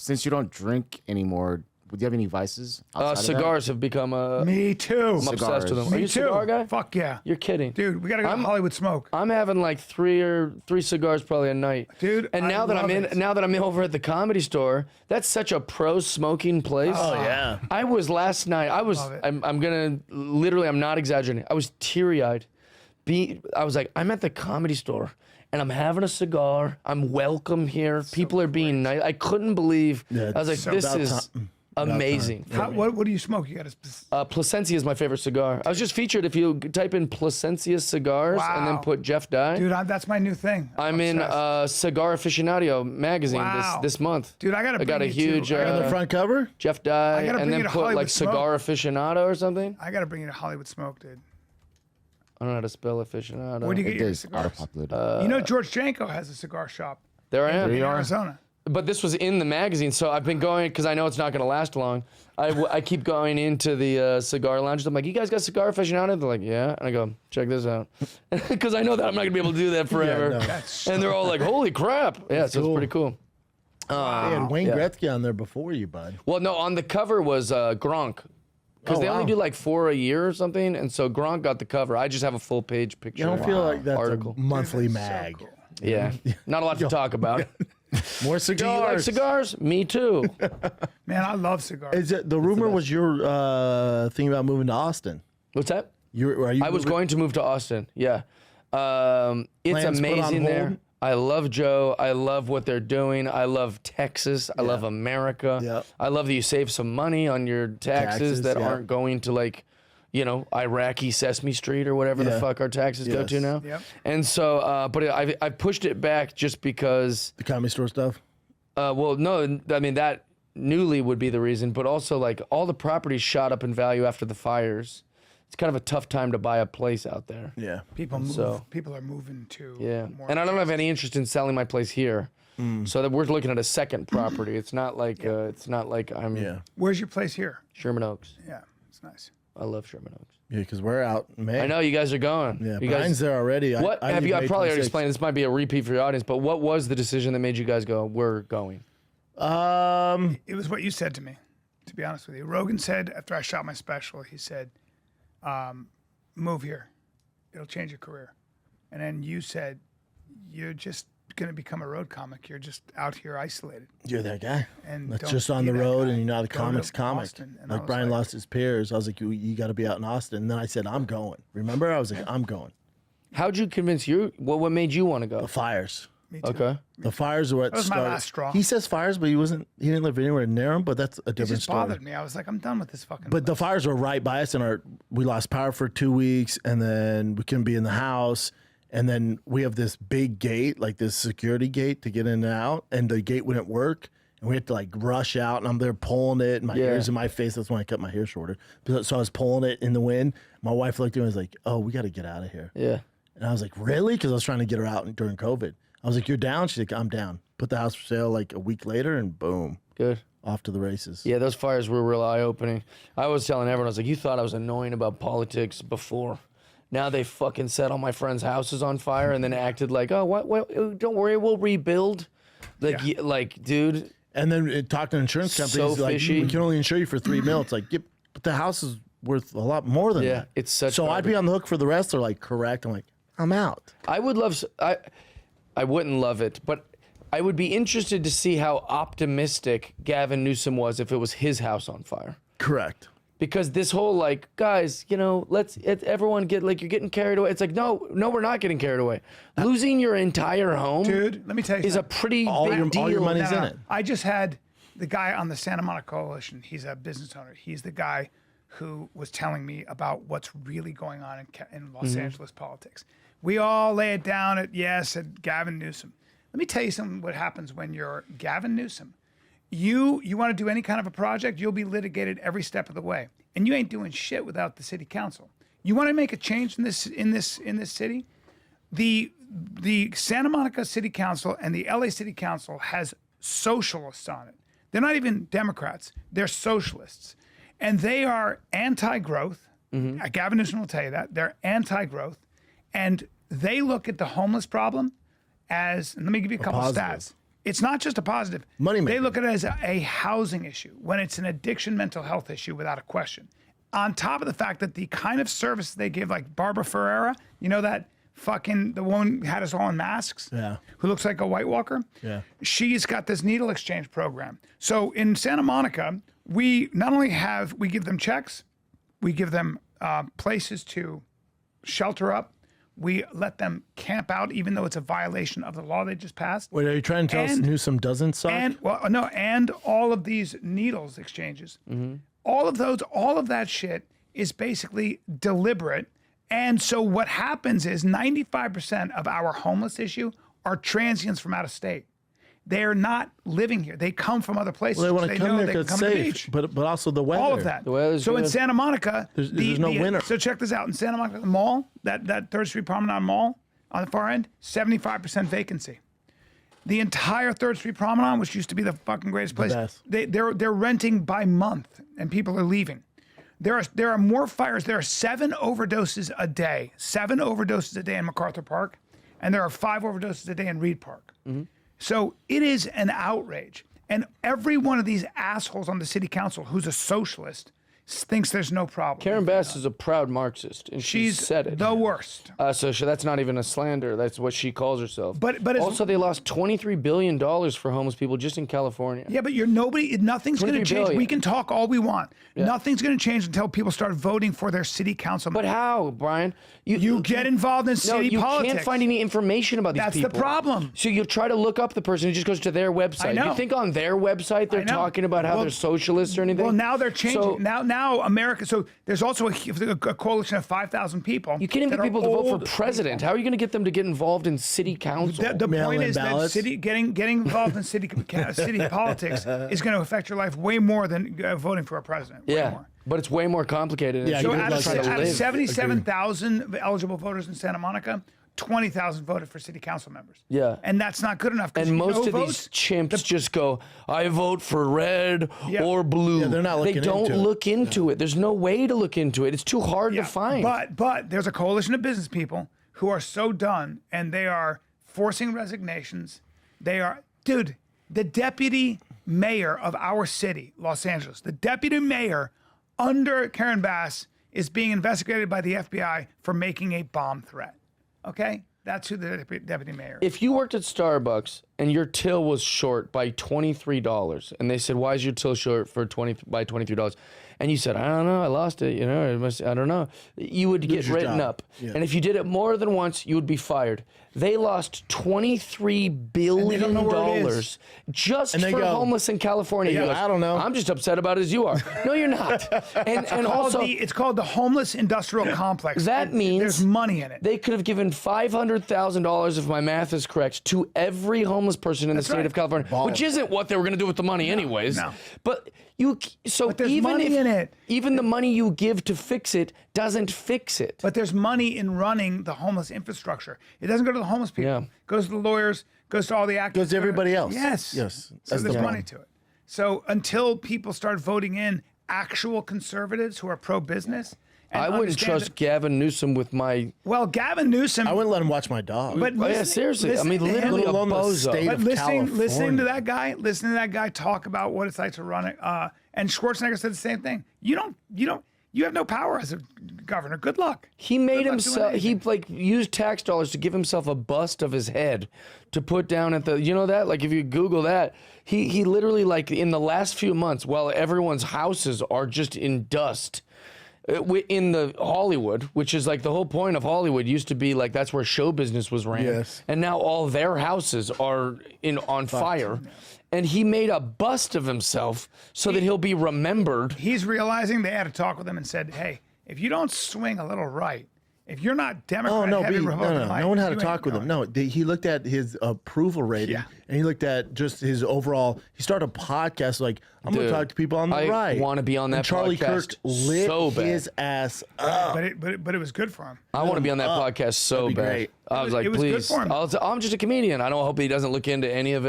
since you don't drink anymore, would you have any vices? Cigars have become a. Me too. I'm obsessed with them. Are you a cigar guy? Fuck yeah. You're kidding, dude. We gotta go to Hollywood Smoke. I'm having like three cigars probably a night, dude. And now that I'm over at the Comedy Store, that's such a pro smoking place. Oh yeah. I was last night. I'm gonna literally. I'm not exaggerating. I was teary eyed. I was like, I'm at the Comedy Store and I'm having a cigar. I'm welcome here. People are being nice. I couldn't believe. Yeah, I was like, this is amazing. What do you smoke? You got a Plasencia is my favorite cigar. I was just featured. If you type in Plasencia cigars and then put Jeff Dye. Dude, that's my new thing. I'm in Cigar Aficionado magazine this month. Dude, I got a huge on the front cover. Jeff Dye, and then put like Cigar Aficionado or something. I got to bring you to Hollywood Smoke, dude. I don't know how to spell aficionado. Where do you get your cigars? You know George Janko has a cigar shop. There I am. In Arizona. But this was in the magazine, so I've been going, because I know it's not going to last long. I keep going into the cigar lounge. I'm like, you guys got Cigar Aficionado? They're like, yeah. And I go, check this out. Because I know that I'm not going to be able to do that forever. Yeah, no. And they're all like, holy crap. Yeah, so it's pretty cool. They had Wayne Gretzky on there before you, bud. Well, no, on the cover was Gronk. Because they only do like 4 a year or something, and so Gronk got the cover. I just have a full page picture. You don't feel like that's article. A monthly mag. So cool. Yeah, not a lot to talk about. More cigars. Do you like cigars? Me too. Man, I love cigars. Is it the rumor was your thing about moving to Austin? What's that? I was going to move to Austin. Yeah, it's amazing there. I love Joe. I love what they're doing. I love Texas. I love America. Yep. I love that you save some money on your taxes that aren't going to like, Iraqi Sesame Street or whatever the fuck our taxes go to now. Yep. And so, but I pushed it back just because. The Comedy Store stuff? Well, no, I mean, that newly would be the reason, but also like all the properties shot up in value after the fires. It's kind of a tough time to buy a place out there. Yeah. People move. So, people are moving to. Yeah. And I don't have any interest in selling my place here. So that we're looking at a second property. It's not like I'm. Yeah. Where's your place here? Sherman Oaks. Yeah, it's nice. I love Sherman Oaks. Yeah, because we're out in May. I know you guys are going. Yeah, you Brian's there already. I probably already explained. This might be a repeat for your audience, but what was the decision that made you guys go? We're going. It was what you said to me. To be honest with you, Rogan said after I shot my special, he said, "Move here, it'll change your career." And then you said, "You're just going to become a road comic. You're just out here isolated." You're that guy. And that's just on the road, and you're not a comic. Austin. Like Brian lost his peers. I was like, you got to be out in Austin. And then I said, I'm going. Remember? I was like, I'm going. How'd you convince you? What made you want to go? The fires. Me too. Okay. The fires are what that was started. my last straw. He says fires, but he didn't live anywhere near them, but that's a different it just story. bothered me. I was like, I'm done with this fucking But the fires were right by us, and we lost power for 2 weeks, and then we couldn't be in the house. And then we have this big gate, like this security gate to get in and out, and the gate wouldn't work. And we had to like rush out, and I'm there pulling it, and my hair's in my face. That's when I cut my hair shorter. So I was pulling it in the wind. My wife looked at me and was like, "Oh, we got to get out of here." Yeah. And I was like, "Really?" Because I was trying to get her out during COVID. I was like, "You're down?" She's like, "I'm down." Put the house for sale like a week later, and boom. Good. Off to the races. Yeah, those fires were real eye-opening. I was telling everyone, I was like, you thought I was annoying about politics before. Now they fucking set all my friends' houses on fire and then acted like, oh, what don't worry, we'll rebuild. Like, dude. And then talked to insurance companies. So like, fishy. we can only insure you for $3 million. It's like, but the house is worth a lot more than that. Yeah, it's such So garbage. I'd be on the hook for the rest. They're like, correct. I'm like, I'm out. I would love, I wouldn't love it, but I would be interested to see how optimistic Gavin Newsom was if it was his house on fire. Correct. Because this whole like, guys, let's everyone get like, you're getting carried away. It's like, no, we're not getting carried away. Losing your entire home, dude, let me tell you, is a pretty big deal. All your money's in it. I just had the guy on the Santa Monica Coalition. He's a business owner. He's the guy who was telling me about what's really going on in Los Angeles politics. We all lay it down at Gavin Newsom. Let me tell you something. What happens when you're Gavin Newsom? You want to do any kind of a project, you'll be litigated every step of the way, and you ain't doing shit without the city council. You want to make a change in this city? The Santa Monica City Council and the LA City Council has socialists on it. They're not even Democrats. They're socialists, and they are anti-growth. Gavin Newsom will tell you that they're anti-growth, and they look at the homeless problem as. And let me give you a couple stats. it's not just a positive. Money They maker. look at it as a housing issue when it's an addiction mental health issue without a question. On top of the fact that the kind of service they give, like Barbara Ferreira, you know that fucking, the woman who had us all in masks, who looks like a White Walker? Yeah. She's got this needle exchange program. So in Santa Monica, we not only we give them checks, we give them places to shelter up. We let them camp out, even though it's a violation of the law they just passed. Wait, are you trying to tell us Newsom doesn't suck? And all of these needles exchanges, all of that shit is basically deliberate. And so what happens is 95% of our homeless issue are transients from out of state. They're not living here. They come from other places. Well, they want to come know there they can because come it's to the safe, beach. but also the weather. All of that. The weather's so in good. Santa Monica, There's no winter. So check this out. In Santa Monica, the mall, that 3rd Street Promenade Mall on the far end, 75% vacancy. The entire 3rd Street Promenade, which used to be the fucking greatest place, best. they're renting by month, and people are leaving. There are more fires. There are 7 overdoses a day. 7 overdoses a day in MacArthur Park, and there are 5 overdoses a day in Reed Park. So it is an outrage. And every one of these assholes on the city council who's a socialist thinks there's no problem. Karen Bass is a proud Marxist, and she's said it. the worst. So that's not even a slander. That's what she calls herself. But it's, also, they lost $23 billion for homeless people just in California. yeah, but nothing's going to 23 change. billion. We can talk all we want. Nothing's going to change until people start voting for their city council. But how, Brian? You get involved in city you politics. can't find any information about these That's people. the problem. So you try to look up the person who just goes to their website. know. You think on their website they're I know. talking about how Well, they're socialists or anything? Well, now they're changing. So, now America. So there's also a coalition of 5,000 people. you can't even that get are people to vote for old president. How are you going to get them to get involved in city council? The Mail-in point is ballots? that getting involved in city politics is going to affect your life way more than voting for a president. Way yeah, more. but it's way more complicated. Yeah, It's So good out luck of, trying to out of live. 77,000 eligible voters in Santa Monica, 20,000 voted for city council members. Yeah. And that's not good enough. 'cause And you know most who of these votes? chimps just go, I vote for red Yeah. or blue. Yeah, they're not They looking don't into it. look into it. There's no way to look into it. It's too hard to find. But there's a coalition of business people who are so done, and they are forcing resignations. Dude, the deputy mayor of our city, Los Angeles, the deputy mayor under Karen Bass is being investigated by the FBI for making a bomb threat. Okay? That's who the deputy mayor is. If you worked at Starbucks and your till was short by $23, and they said, "Why is your till short by $23?" and you said, "I don't know, I lost it. I don't know," you would get your written job. up. Yeah. And if you did it more than once, you would be fired. They lost $23 billion know where it is. just And they for go, homeless in California. Yeah, He goes, I don't know. I'm just upset about it as you are. No, you're not. And also, It's called the homeless industrial complex. that means there's money in it. They could have given $500,000, if my math is correct, to every homeless person in the state right. of California, which isn't what they were going to do with the money, anyways. no. But there's money in it. even the money you give to fix it doesn't fix it. But there's money in running the homeless infrastructure. It doesn't go to the homeless people. Yeah. It goes to the lawyers, goes to all the activists. Goes to everybody else. Yes. Yes. So That's there's the money problem. to it. So until people start voting in actual conservatives who are pro-business. and I wouldn't understand trust that- Gavin Newsom with my. Well, Gavin Newsom. I wouldn't let him watch my dog. But Oh, yeah, listen- seriously. I listen mean, to him. literally a Let alone the bozo. state But of listening California. to that guy talk about what it's like to run it, and Schwarzenegger said the same thing. You have no power as a governor. Good luck. He made Good luck doing himself. He anything. used tax dollars to give himself a bust of his head to put down at the. You know that? Like if you Google that, he literally in the last few months, while everyone's houses are just in dust. In the Hollywood, which is like the whole point of Hollywood, used to be like that's where show business was ran. Yes. And now all their houses are on fire. And he made a bust of himself so that he'll be remembered. He's realizing they had to talk with him and said, "Hey, if you don't swing a little right, if you're not Democrat, Oh no, heavy no, Republican, no one had to you talk ain't with him. going." No, he looked at his approval rating, Yeah. and he looked at just his overall. He started a podcast like, I'm going Dude, to talk to people on the I right. wanna be on that and Charlie podcast Kirk lit so bad. his ass up. But it was good for him. I want to be on that podcast so That'd be bad. great. I was It like, was good please. for him. I'm just a comedian. I don't hope he doesn't look into any of it.